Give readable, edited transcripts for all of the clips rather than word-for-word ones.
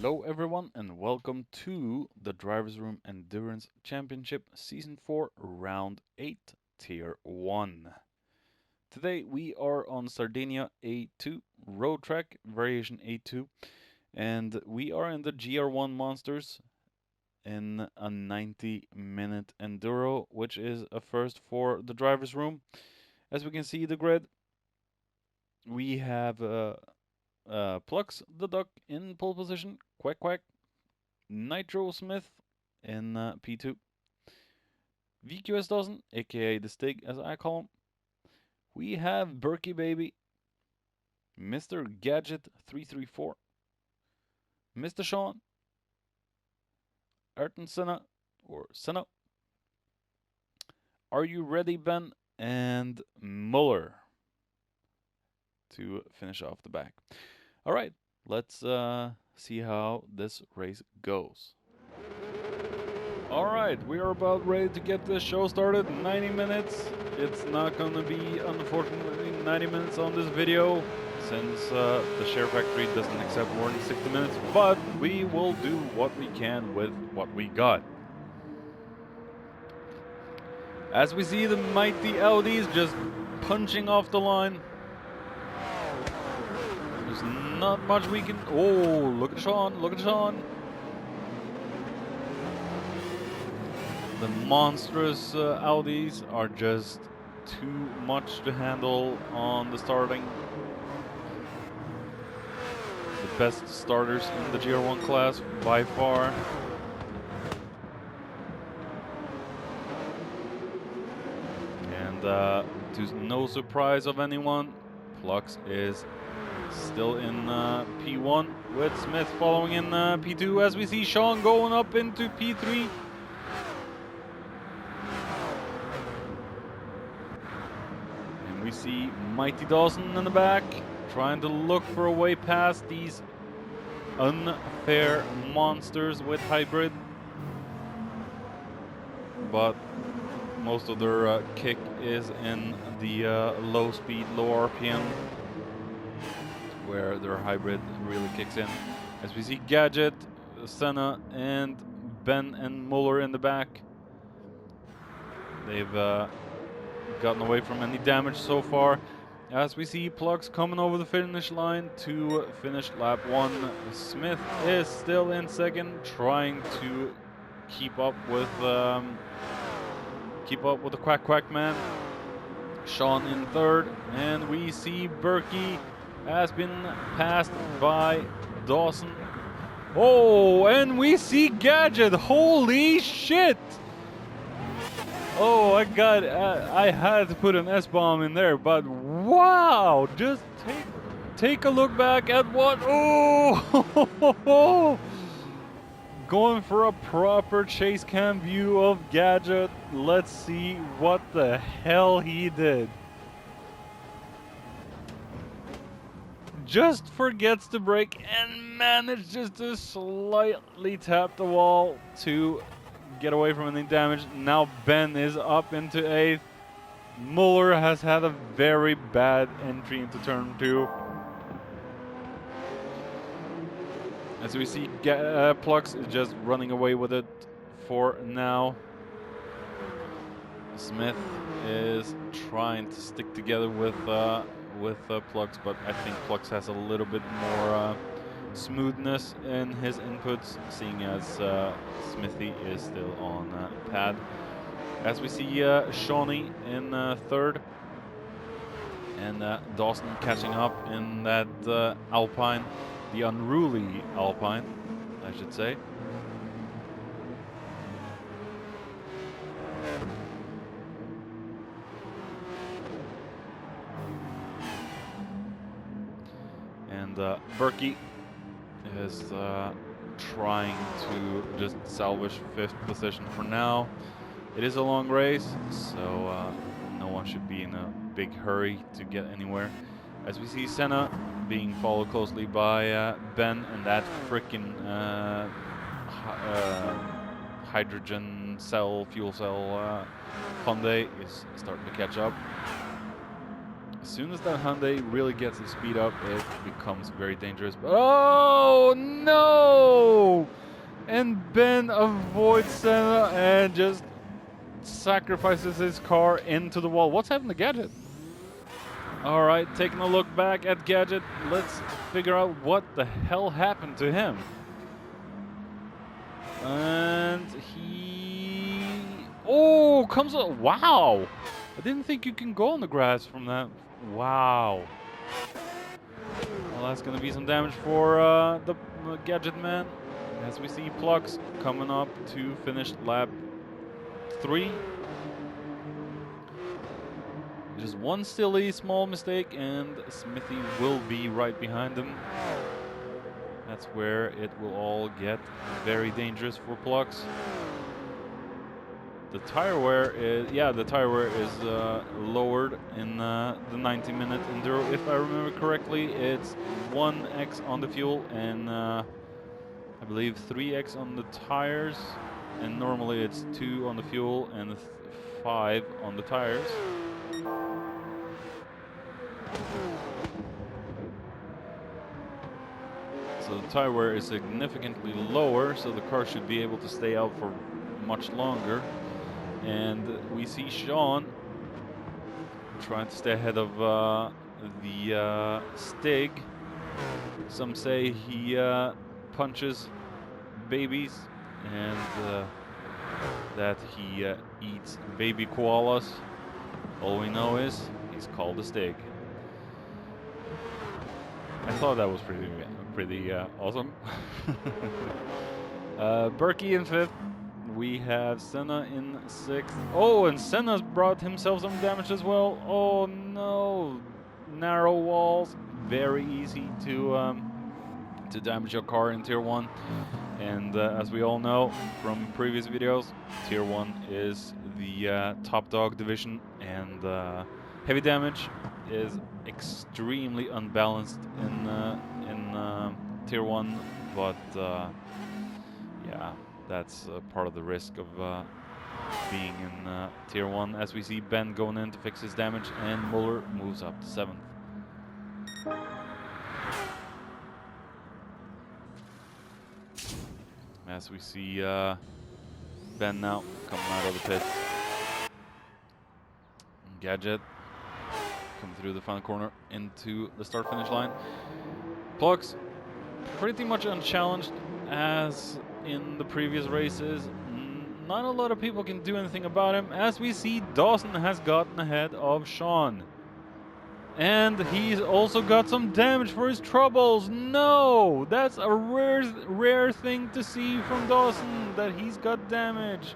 Hello everyone and welcome to the Drivers Room Endurance Championship Season 4 Round 8 Tier 1. Today we are on Sardinia A2 Road Track Variation A2 and we are in the GR1 Monsters in a 90-minute enduro, which is a first for the Drivers Room. As we can see the grid, we have Plux the Duck in pole position, Quack Quack, Nitro Smith in P2, VQS Dawson, aka the Stig as I call him. We have Berkey Baby, Mr. Gadget 334, Mr. Sean, Ayrton Senna or Senna, Are You Ready Ben, and Muller to finish off the back. Alright, let's see how this race goes. Alright, we are about ready to get this show started. 90 minutes. It's not gonna be, unfortunately, 90 minutes on this video, since the Share Factory doesn't accept more than 60 minutes, but we will do what we can with what we got. As we see the mighty Audis just punching off the line. There's not much we can... Oh, look at Sean, look at Sean. The monstrous Audis are just too much to handle on the starting. The best starters in the GR1 class by far. And to no surprise of anyone, Plux is still in P1 with Smith following in P2, as we see Sean going up into P3. And we see Mighty Dawson in the back, trying to look for a way past these unfair monsters with hybrid. But most of their kick is in the low speed, low RPM, where their hybrid really kicks in. As we see Gadget, Senna, and Ben and Muller in the back. They've gotten away from any damage so far. As we see Plux coming over the finish line to finish lap 1. Smith is still in second, trying to keep up with the Quack Quack man. Sean in third, and we see Berkey has been passed by Dawson. Oh, and we see Gadget. Holy shit! Oh, I had to put an S-bomb in there, but wow! Just take a look back at what... Oh! Going for a proper chase cam view of Gadget. Let's see what the hell he did. Just forgets to brake and manages to slightly tap the wall to get away from any damage. Now Ben is up into 8th. Muller has had a very bad entry into turn 2. As we see, Plux is just running away with it for now. Smith is trying to stick together with Plux, but I think Plux has a little bit more smoothness in his inputs, seeing as Smithy is still on pad. As we see Shawnee in third, and Dawson catching up in that Alpine, the unruly Alpine, I should say. And Berkey is trying to just salvage 5th position for now. It is a long race, so no one should be in a big hurry to get anywhere. As we see Senna being followed closely by Ben, and that frickin' hydrogen cell, fuel cell Hyundai is starting to catch up. As soon as that Hyundai really gets its speed up, it becomes very dangerous. But oh no! And Ben avoids Senna and just sacrifices his car into the wall. What's happened to Gadget? Alright, taking a look back at Gadget, let's figure out what the hell happened to him. And he... Oh, comes up. Wow! I didn't think you can go on the grass from that. Wow. Well, that's going to be some damage for the Gadget Man. As we see Plux coming up to finish lap 3. Just one silly small mistake and Smithy will be right behind him. That's where it will all get very dangerous for Plux. The tire wear is, lowered in the 90-minute enduro. If I remember correctly, it's 1x on the fuel and I believe 3x on the tires. And normally it's 2 on the fuel and 5 on the tires. So the tire wear is significantly lower, so the car should be able to stay out for much longer. And we see Sean trying to stay ahead of the Stig. Some say he punches babies and that he eats baby koalas. All we know is he's called a Stig. I thought that was pretty awesome. Berkey in 5th. We have Senna in 6th. Oh, and Senna's brought himself some damage as well. Oh no! Narrow walls, very easy to damage your car in Tier 1. And as we all know from previous videos, Tier 1 is the top dog division, and heavy damage is extremely unbalanced in Tier 1, but yeah, that's part of the risk of being in Tier 1. As we see Ben going in to fix his damage, and Muller moves up to 7th. As we see Ben now coming out of the pits. Gadget coming through the final corner into the start-finish line. Plux pretty much unchallenged as in the previous races. Not a lot of people can do anything about him. As we see, Dawson has gotten ahead of Sean. And he's also got some damage for his troubles. No! That's a rare thing to see from Dawson, that he's got damage.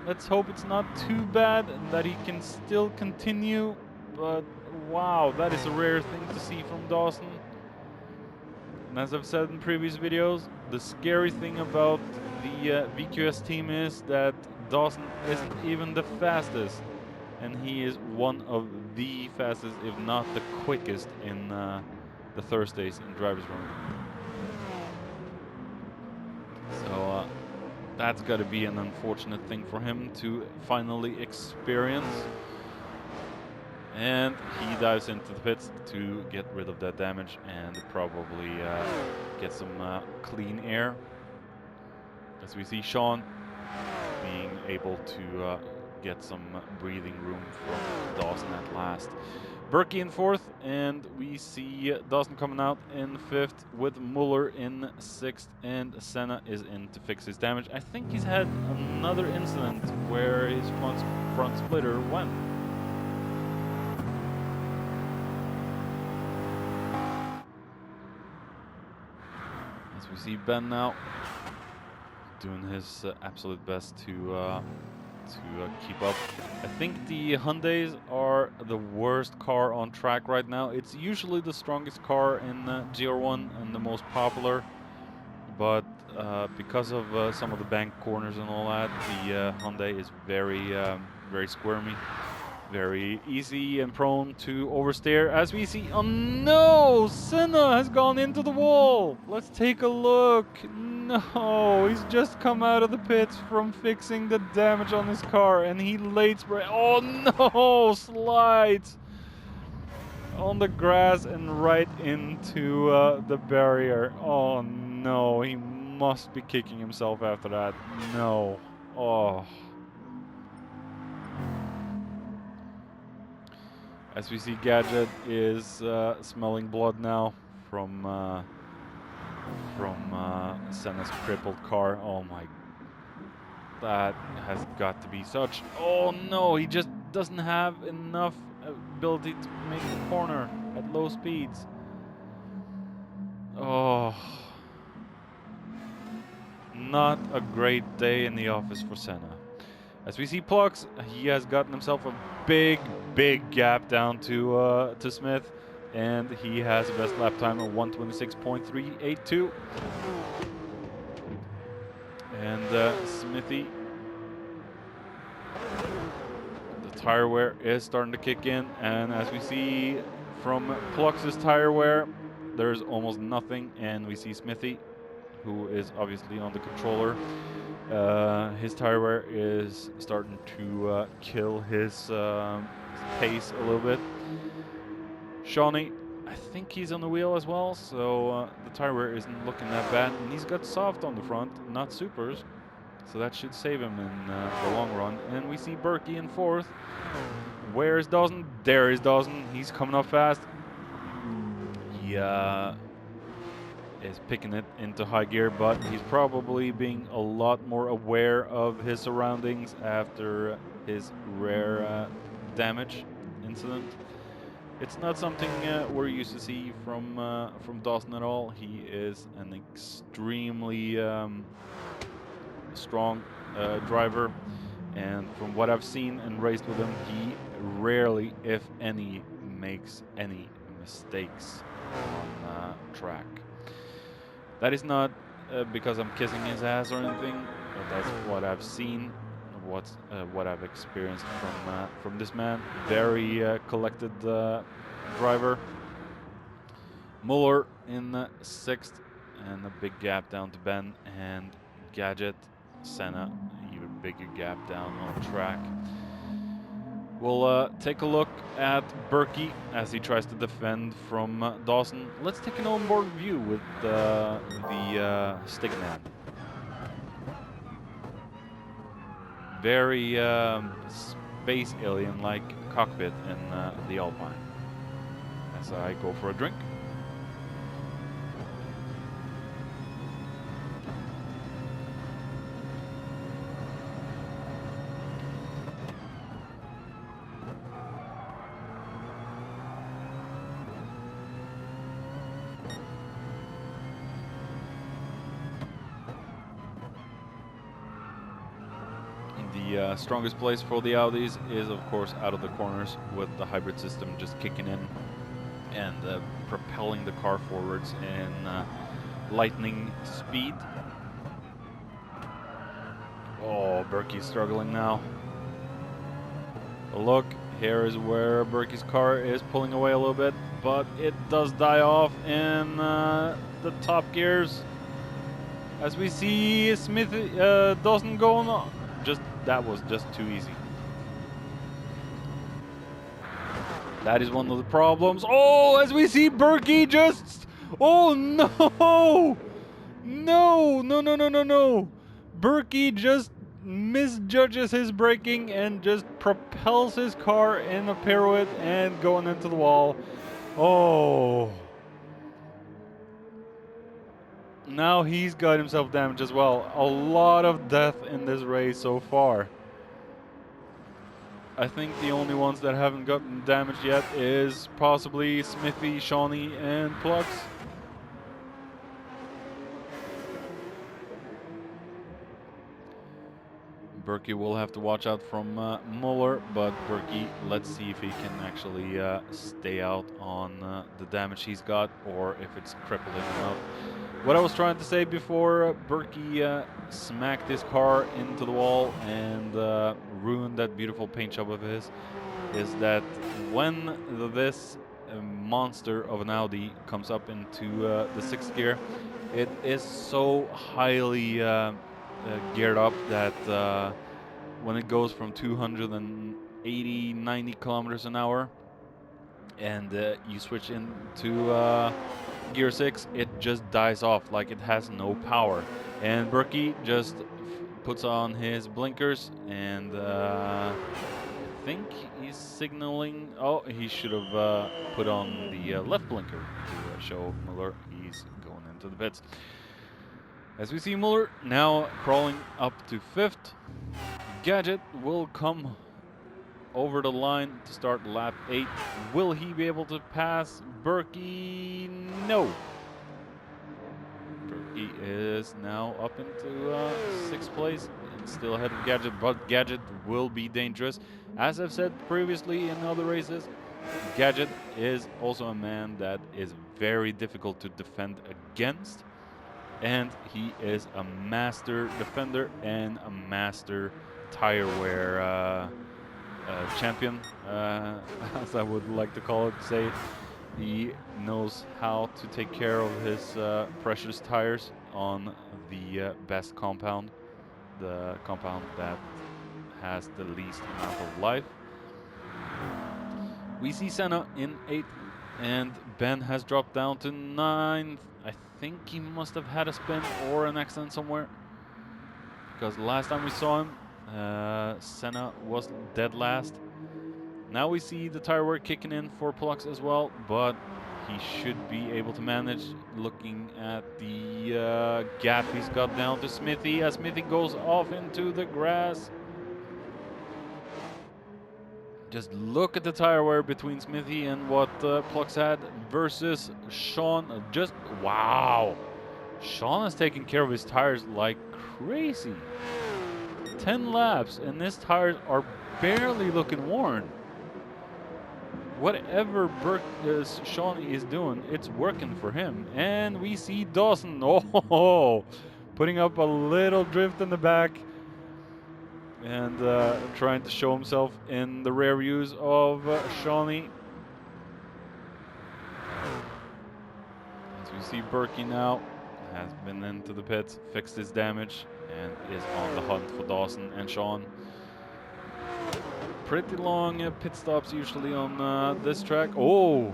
Let's hope it's not too bad and that he can still continue. But wow, that is a rare thing to see from Dawson. And as I've said in previous videos, the scary thing about the VQS team is that Dawson isn't even the fastest. And he is one of the fastest, if not the quickest, in the Thursdays in Drivers' Room. So that's got to be an unfortunate thing for him to finally experience. And he dives into the pits to get rid of that damage and probably get some clean air. As we see Sean being able to get some breathing room from Dawson at last. Berkey in 4th, and we see Dawson coming out in 5th with Muller in 6th, and Senna is in to fix his damage. I think he's had another incident where his front splitter went. As we see Ben now doing his absolute best to keep up. I think the Hyundais are the worst car on track right now. It's usually the strongest car in GR1 and the most popular, but because of some of the bank corners and all that, the Hyundai is very squirmy, very easy and prone to oversteer. As we see, oh no, Senna has gone into the wall. Let's take a look. No, he's just come out of the pits from fixing the damage on his car, and he late spray. Oh no, slides on the grass and right into the barrier. Oh no, he must be kicking himself after that. No. Oh. As we see, Gadget is smelling blood now from Senna's crippled car. Oh my. That has got to be such... Oh no, he just doesn't have enough ability to make the corner at low speeds. Oh. Not a great day in the office for Senna. As we see Plux, he has gotten himself a big gap down to Smith, and he has a best lap time of 1:26.382. And Smithy, the tire wear is starting to kick in, and as we see from Plux's tire wear, there's almost nothing, and we see Smithy, who is obviously on the controller. His tire wear is starting to kill his pace a little bit. Shawnee, I think he's on the wheel as well, so the tire wear isn't looking that bad. And he's got soft on the front, not supers, so that should save him in the long run. And we see Berkey in fourth. Where is Dawson? There is Dawson. He's coming up fast. He is picking it into high gear, but he's probably being a lot more aware of his surroundings after his rare damage incident. It's not something we're used to see from Dawson at all. He is an extremely strong driver, and from what I've seen and raced with him, he rarely, if any, makes any mistakes on track. That is not because I'm kissing his ass or anything, but that's what I've seen, what I've experienced from this man. Very collected driver. Muller in sixth, and a big gap down to Ben, and Gadget, Senna, even bigger gap down on track. We'll take a look at Berkey as he tries to defend from Dawson. Let's take an onboard view with the Stigman. Very space alien-like cockpit in the Alpine. As I go for a drink. The strongest place for the Audis is, of course, out of the corners, with the hybrid system just kicking in and propelling the car forwards in lightning speed. Oh, Berkey's struggling now. Look, here is where Berkey's car is pulling away a little bit, but it does die off in the top gears. As we see Smith doesn't go on. That was just too easy. That is one of the problems. Oh, as we see Berkey just... Oh, no! No. Berkey just misjudges his braking and just propels his car in a pirouette and going into the wall. Oh. Now he's got himself damaged as well. A lot of death in this race so far. I think the only ones that haven't gotten damaged yet is possibly Smithy, Shawnee, and Plux. Berkey will have to watch out from Muller, but Berkey, let's see if he can actually stay out on the damage he's got, or if it's crippled him enough. What I was trying to say before Berkey smacked his car into the wall and ruined that beautiful paint job of his is that when this monster of an Audi comes up into the sixth gear, it is so highly geared up that when it goes from 280, 90 kilometers an hour and you switch into gear 6, it just dies off like it has no power. And Berkey just puts on his blinkers and I think he's signaling. Oh, he should have put on the left blinker to show Muller he's going into the pits. As we see Muller now crawling up to 5th. Gadget will come over the line to start lap 8. Will he be able to pass Berkey? No. Berkey is now up into 6th place and still ahead of Gadget, but Gadget will be dangerous. As I've said previously in other races, Gadget is also a man that is very difficult to defend against, and he is a master defender and a master tire wear champion, as I would like to call it. Say he knows how to take care of his precious tires on the best compound, the compound that has the least amount of life. We see Senna in 8th, and Ben has dropped down to 9th. I think he must have had a spin or an accident somewhere, because last time we saw him, Senna was dead last. Now we see the tire wear kicking in for Pollux as well, but he should be able to manage. Looking at the gap he's got down to Smithy as Smithy goes off into the grass. Just look at the tire wear between Smithy and what Pollux had versus Sean. Just wow. Sean is taking care of his tires like crazy. 10 laps and his tires are barely looking worn. Whatever Sean is doing, it's working for him. And we see Dawson, oh, putting up a little drift in the back and trying to show himself in the rear views of Shawnee. As we see Berkey now has been into the pits, fixed his damage, and is on the hunt for Dawson and Sean. Pretty long pit stops usually on this track. Oh,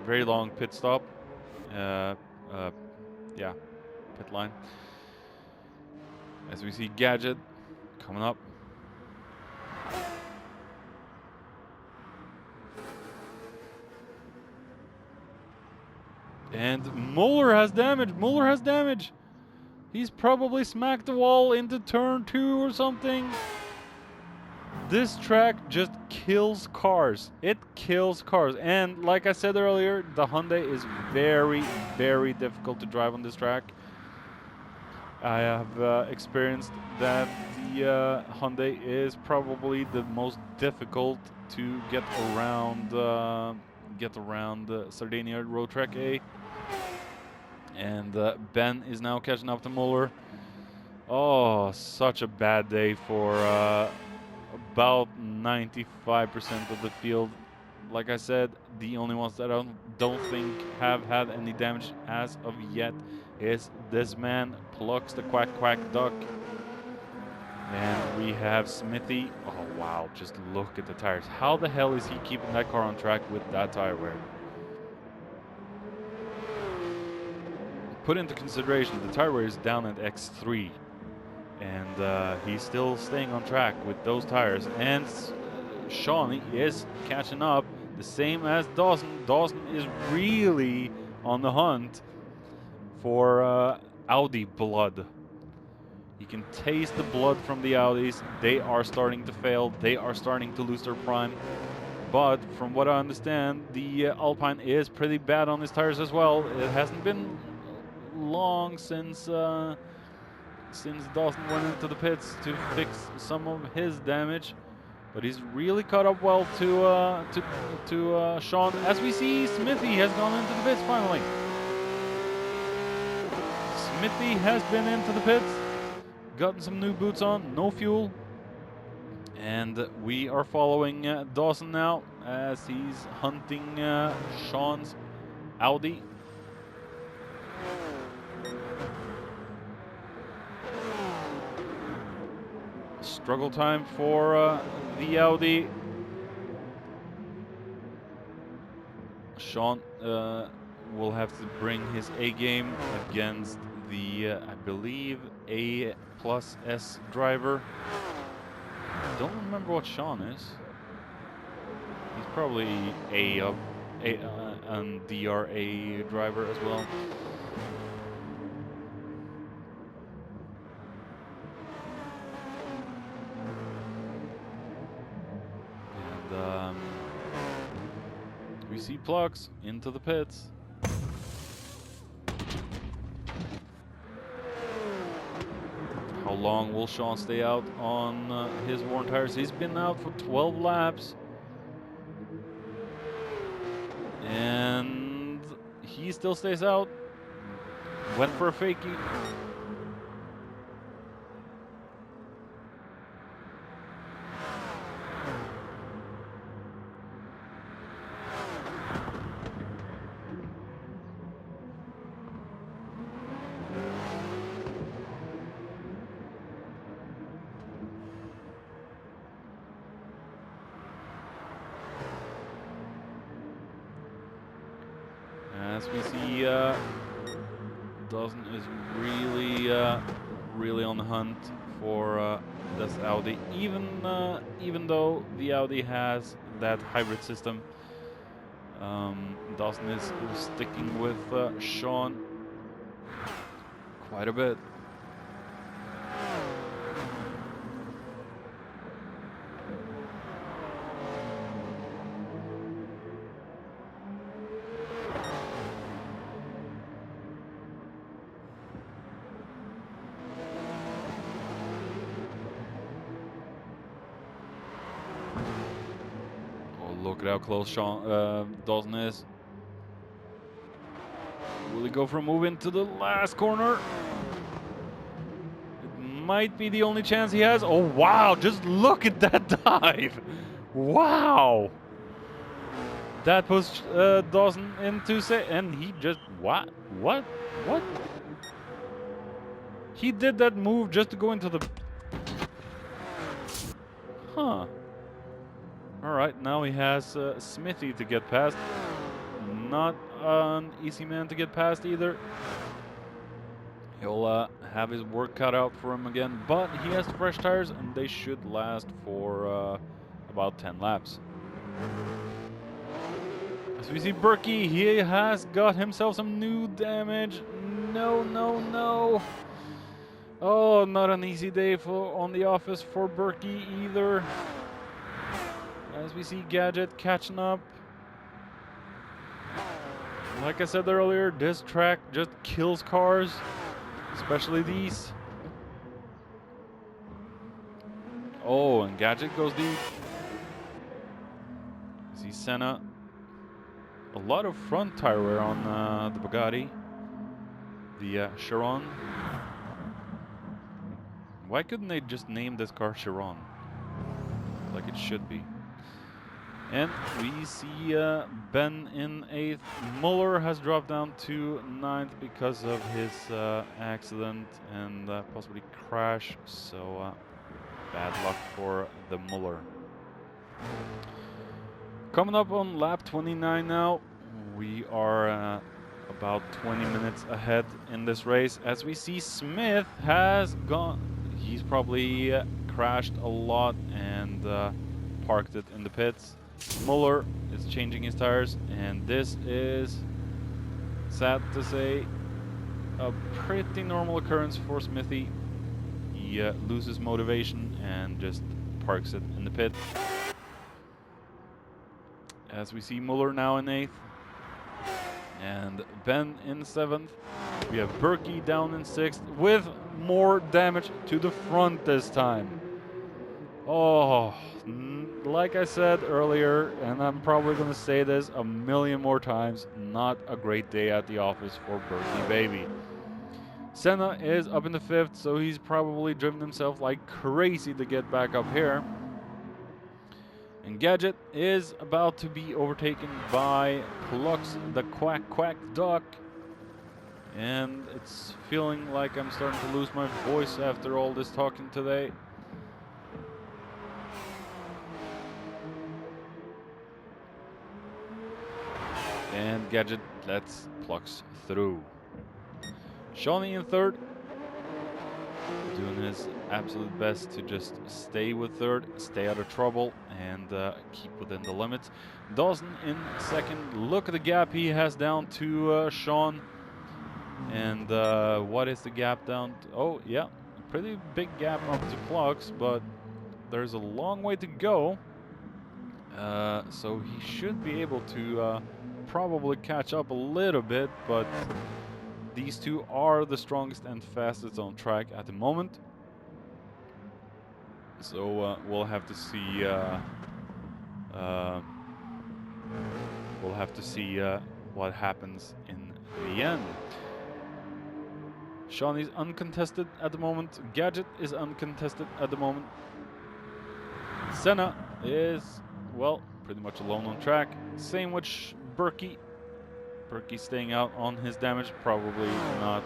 very long pit stop. Yeah, pit line. As we see Gadget coming up. And Muller has damage. Muller has damage. He's probably smacked the wall into turn 2 or something. This track just kills cars. It kills cars. And like I said earlier, the Hyundai is very, very difficult to drive on this track. I have experienced that the Hyundai is probably the most difficult to get around Sardinia Road Track A. And Ben is now catching up to Muller. Oh, such a bad day for about 95% of the field. Like I said, the only ones that I don't think have had any damage as of yet is this man, Pollux the Quack Quack Duck. And we have Smithy. Oh wow, just look at the tires. How the hell is he keeping that car on track with that tire wear? Put into consideration, the tire wear is down at X3. And he's still staying on track with those tires. And Sean is catching up, the same as Dawson. Dawson is really on the hunt for Audi blood. You can taste the blood from the Audis. They are starting to fail. They are starting to lose their prime. But from what I understand, the Alpine is pretty bad on his tires as well. It hasn't been long since Dawson went into the pits to fix some of his damage, but he's really caught up well to Sean. As we see, Smithy has gone into the pits finally. Smithy has been into the pits, gotten some new boots on, no fuel, and we are following Dawson now as he's hunting Sean's Audi. Struggle time for the Audi. Sean will have to bring his A game against the, I believe, A plus S driver. I don't remember what Sean is. He's probably and DRA driver as well. And we see Plugs into the pits. How long will Sean stay out on his worn tires? He's been out for 12 laps. And he still stays out. Went for a fakie. As we see, Dawson is really on the hunt for this Audi. Even though the Audi has that hybrid system, Dawson is sticking with Sean quite a bit. Look at how close Dawson is. Will he go for a move into the last corner? It might be the only chance he has. Oh, wow. Just look at that dive. Wow. That pushed Dawson into and he just... What? He did that move just to go into the... Huh. Alright, now he has Smithy to get past. Not an easy man to get past either. He'll have his work cut out for him again, but he has fresh tires and they should last for about 10 laps. As we see Berkey, he has got himself some new damage. No. Oh, not an easy day on the office for Berkey either. As we see Gadget catching up. Like I said earlier, this track just kills cars, especially these. Oh, and Gadget goes deep. See Senna. A lot of front tire wear on the Bugatti. The Chiron. Why couldn't they just name this car Chiron? Like it should be. And we see Ben in 8th. Muller has dropped down to 9th because of his accident and possibly crash. So bad luck for the Muller. Coming up on lap 29 now. We are about 20 minutes ahead in this race. As we see Smith has gone. He's probably crashed a lot and parked it in the pits. Muller is changing his tires, and this is, sad to say, a pretty normal occurrence for Smithy. He loses motivation and just parks it in the pit. As we see Muller now in 8th, and Ben in 7th. We have Berkey down in 6th with more damage to the front this time. Oh, like I said earlier, and I'm probably going to say this a million more times, not a great day at the office for Berkey baby. Senna is up in the 5th, so he's probably driven himself like crazy to get back up here. And Gadget is about to be overtaken by Plux, the quack duck. And it's feeling like I'm starting to lose my voice after all this talking today. And Gadget lets Plux through. Shawnee in third, doing his absolute best to just stay with third, stay out of trouble, and keep within the limits. Dawson in second. Look at the gap he has down to Sean. And what is the gap down to? Oh, yeah, pretty big gap up to Plux, but there's a long way to go. So he should be able to probably catch up a little bit, but these two are the strongest and fastest on track at the moment. So we'll have to see. We'll have to see what happens in the end. Shawnee's uncontested at the moment. Gadget is uncontested at the moment. Senna is, well, pretty much alone on track. Same with Berkey. Berkey staying out on his damage. Probably not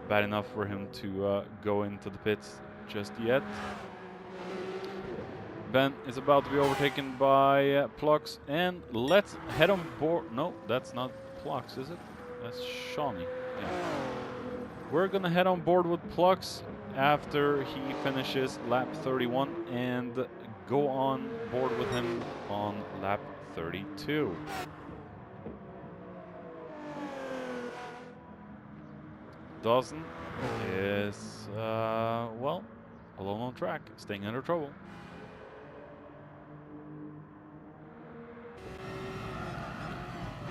bad enough for him to go into the pits just yet. Ben is about to be overtaken by Plux, and let's head on board. No, that's not Plux, is it? That's Shawnee. Yeah. We're gonna head on board with Plux after he finishes lap 31 and go on board with him on lap 32. Dawson is, well, alone on track, staying under trouble.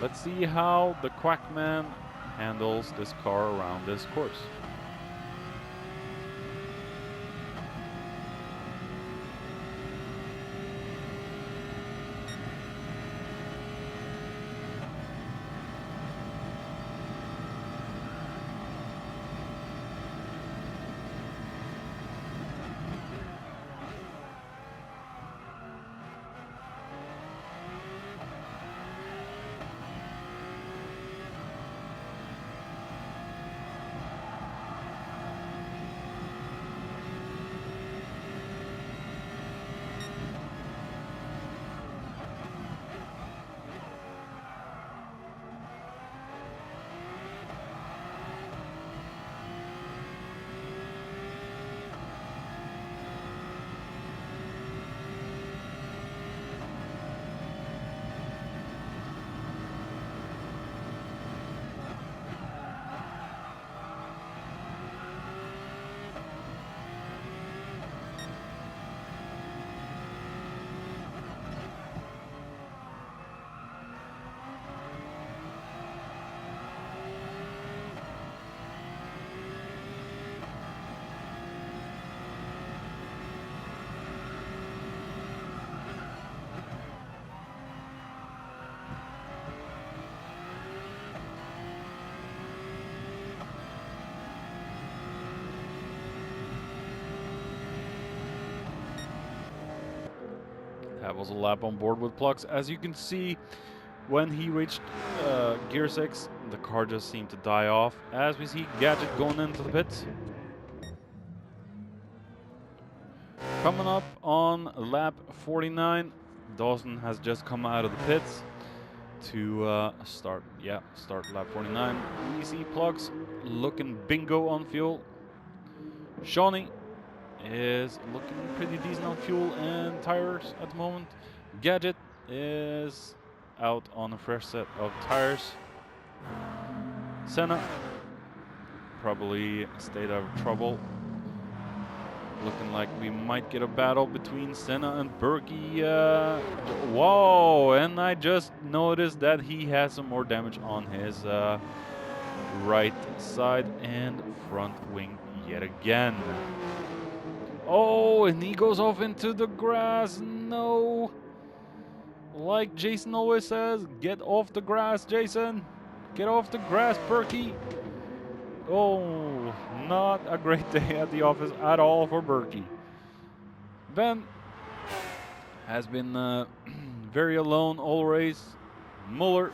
Let's see how the Quackman handles this car around this course. That was a lap on board with Plux. As you can see, when he reached gear 6, the car just seemed to die off. As we see Gadget going into the pits. Coming up on lap 49, Dawson has just come out of the pits to start lap 49. We see Plux looking bingo on fuel. Shawnee is looking pretty decent on fuel and tires at the moment. Gadget is out on a fresh set of tires. Senna probably stayed out of trouble. Looking like we might get a battle between Senna and Berkey. Whoa, and I just noticed that he has some more damage on his right side and front wing yet again. Oh, and he goes off into the grass. No. Like Jason always says, get off the grass, Jason. Get off the grass, Berkey. Oh, not a great day at the office at all for Berkey. Ben has been very alone all race. Muller.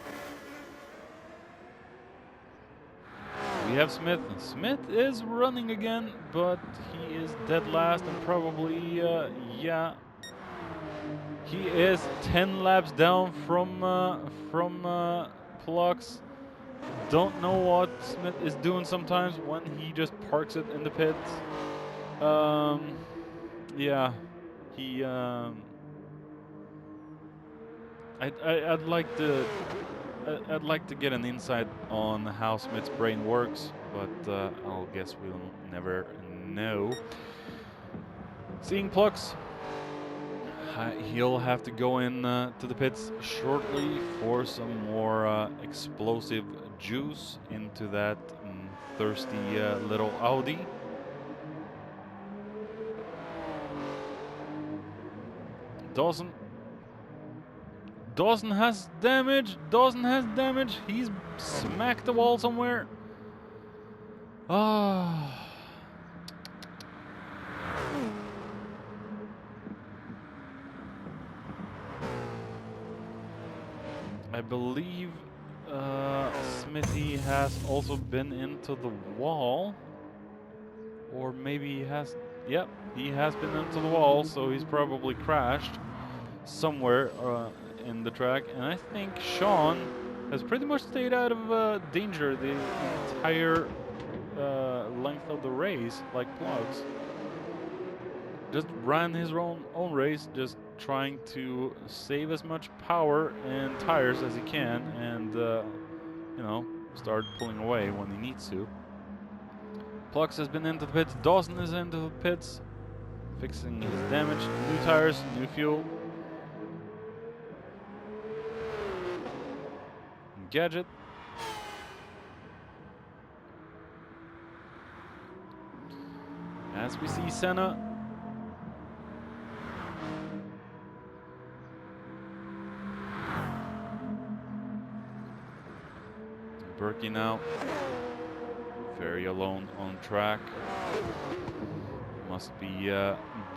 We have Smith. Smith is running again, but he is dead last and probably, yeah. He is 10 laps down from Plux. Don't know what Smith is doing sometimes when he just parks it in the pit. Yeah, he. I'd like to. I'd like to get an insight on how Smith's brain works, but I'll guess we'll never know. Seeing Plux, he'll have to go in to the pits shortly for some more explosive juice into that thirsty little Audi. Dawson has damage. Dawson has damage. He's smacked the wall somewhere. Ah. I believe Smithy has also been into the wall. Or maybe he has... Yep, he has been into the wall, so he's probably crashed somewhere in the track. And I think Sean has pretty much stayed out of danger the entire length of the race, like Plugs. Just ran his own race, just trying to save as much power and tires as he can, and you know, start pulling away when he needs to. Plux has been into the pits. Dawson is into the pits, fixing his damage. New tires, new fuel. Gadget. As we see Senna Berkey now, very alone on track. Must be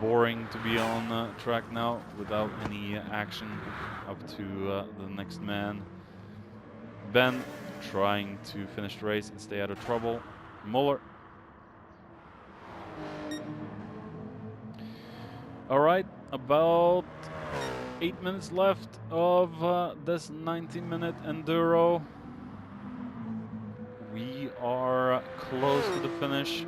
boring to be on track now without any action up to the next man. Ben trying to finish the race and stay out of trouble. Muller. All right, about 8 minutes left of this 90-minute enduro. We are close to the finish.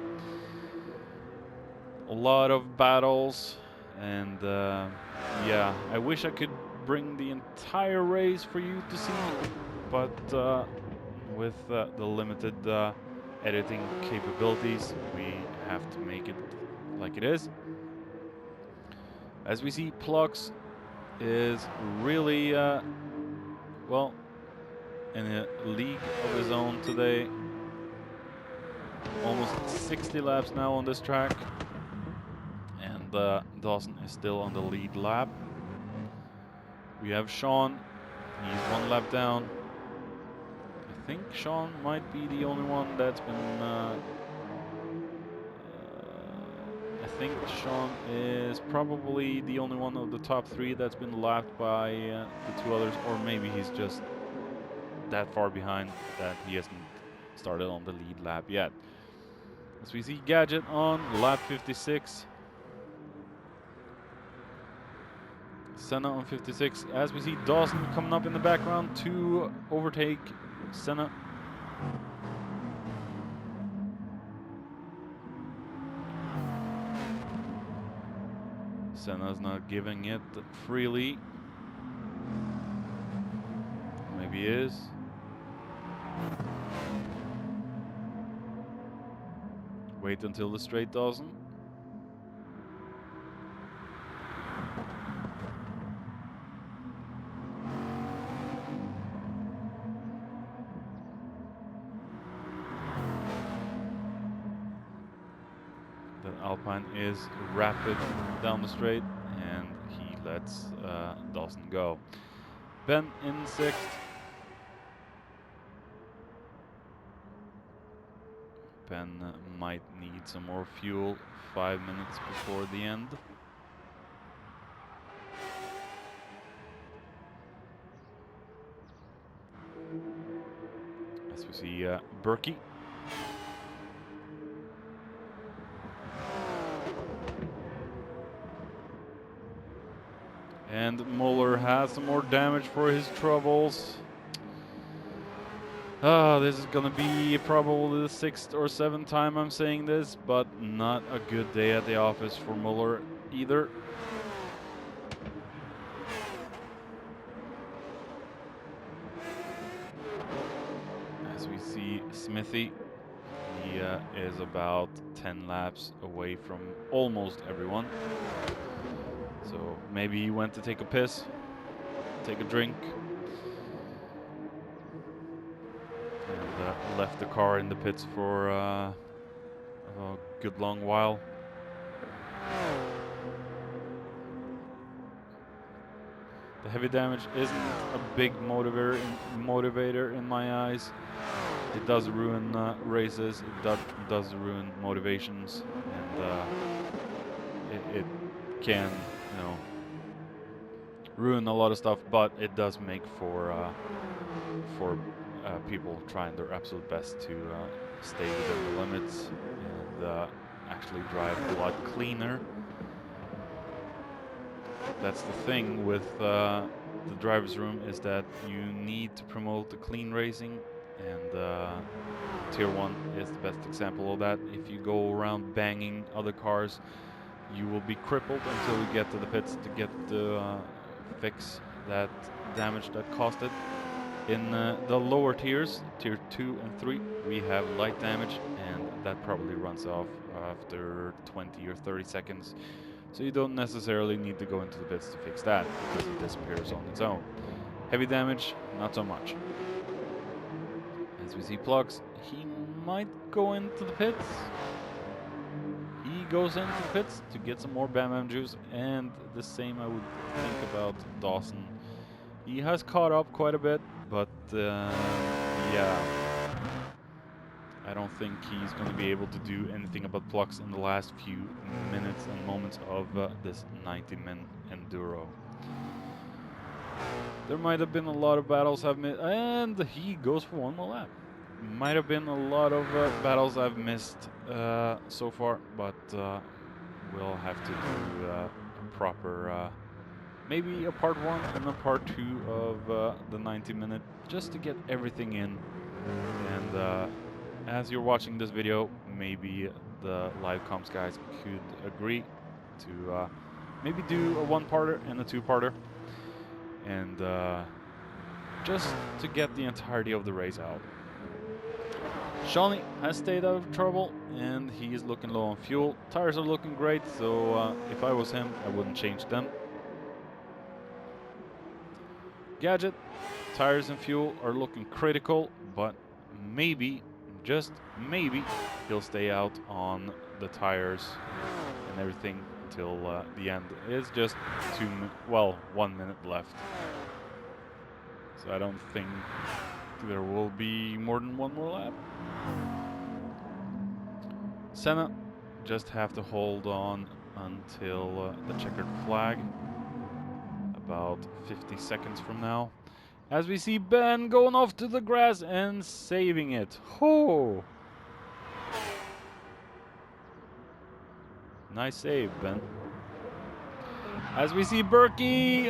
A lot of battles, and yeah, I wish I could bring the entire race for you to see, but with the limited editing capabilities, we have to make it like it is. As we see, Plux is really, well, in a league of his own today. Almost 60 laps now on this track. And Dawson is still on the lead lap. We have Sean. He's 1 lap down. I think Sean might be the only one that's been... I think Sean is probably the only one of the top 3 that's been lapped by the 2 others. Or maybe he's just that far behind that he hasn't started on the lead lap yet. As we see Gadget on lap 56. Senna on 56. As we see Dawson coming up in the background to overtake Senna. Senna's not giving it freely. Maybe he is. Wait until the straight, Dawson. That Alpine is rapid down the straight, and he lets Dawson go. Ben in 6th. Ben might need some more fuel 5 minutes before the end. As we see Berkey. And Muller has some more damage for his troubles. This is gonna be probably the 6th or 7th time I'm saying this, but not a good day at the office for Muller either. As we see Smithy, he is about 10 laps away from almost everyone. So maybe he went to take a piss, take a drink, and left the car in the pits for a good long while. The heavy damage isn't a big motivator in my eyes. It does ruin races, it does ruin motivations, and it can, ruin a lot of stuff, but it does make for people trying their absolute best to stay within the limits and actually drive a lot cleaner. That's the thing with the driver's room, is that you need to promote the clean racing, and Tier 1 is the best example of that. If you go around banging other cars, you will be crippled until you get to the pits to get the fix that damage that caused it. In the lower tiers, Tier 2 and 3, we have light damage, and that probably runs off after 20 or 30 seconds. So you don't necessarily need to go into the pits to fix that, because it disappears on its own. Heavy damage, not so much. As we see Plugs, he might go into the pits. He goes into the pits to get some more Bam Bam juice, and the same I would think about Dawson. He has caught up quite a bit, but yeah, I don't think he's going to be able to do anything about Plugs in the last few minutes and moments of this 90-min enduro. There might have been a lot of battles I've missed, and he goes for one more lap. Might have been a lot of battles I've missed so far, but we'll have to do a proper, maybe a part 1 and a part 2 of the 90-minute, just to get everything in. And as you're watching this video, maybe the live comms guys could agree to maybe do a 1-parter and a 2-parter, and just to get the entirety of the race out. Shawnee has stayed out of trouble, and he is looking low on fuel. Tires are looking great, so if I was him, I wouldn't change them. Gadget, tires and fuel are looking critical, but maybe, just maybe, he'll stay out on the tires and everything until the end. It's just 1 minute left. So I don't think there will be more than one more lap. Senna just have to hold on until the checkered flag, about 50 seconds from now. As we see Ben going off to the grass and saving it. Oh! Nice save, Ben. As we see Berkey,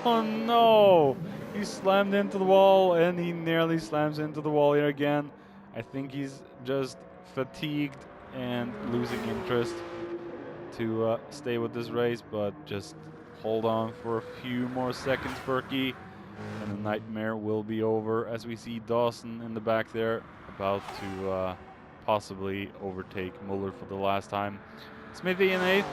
oh no! He slammed into the wall, and he nearly slams into the wall here again. I think he's just fatigued and losing interest to stay with this race, but just hold on for a few more seconds, Berkey, and the nightmare will be over. As we see Dawson in the back there, about to possibly overtake Muller for the last time. Smithy in 8th.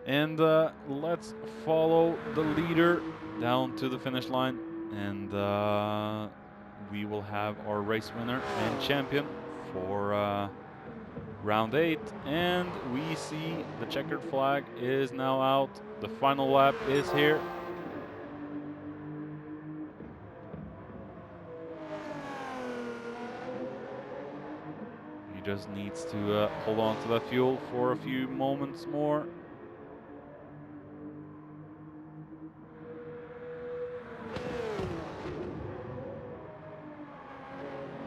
And let's follow the leader down to the finish line, and we will have our race winner and champion for round 8. And we see the checkered flag is now out. The final lap is here. He just needs to hold on to that fuel for a few moments more.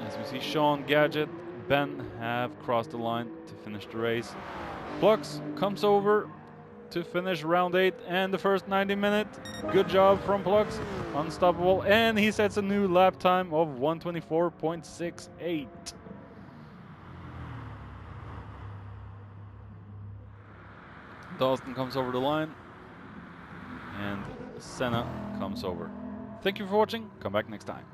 As we see Sean, Gadget, Ben have crossed the line to finish the race. Flux comes over to finish round 8 and the first 90 minutes. Good job from Plux, unstoppable, and he sets a new lap time of 124.68. Dalston comes over the line, and Senna comes over. Thank you for watching. Come back next time.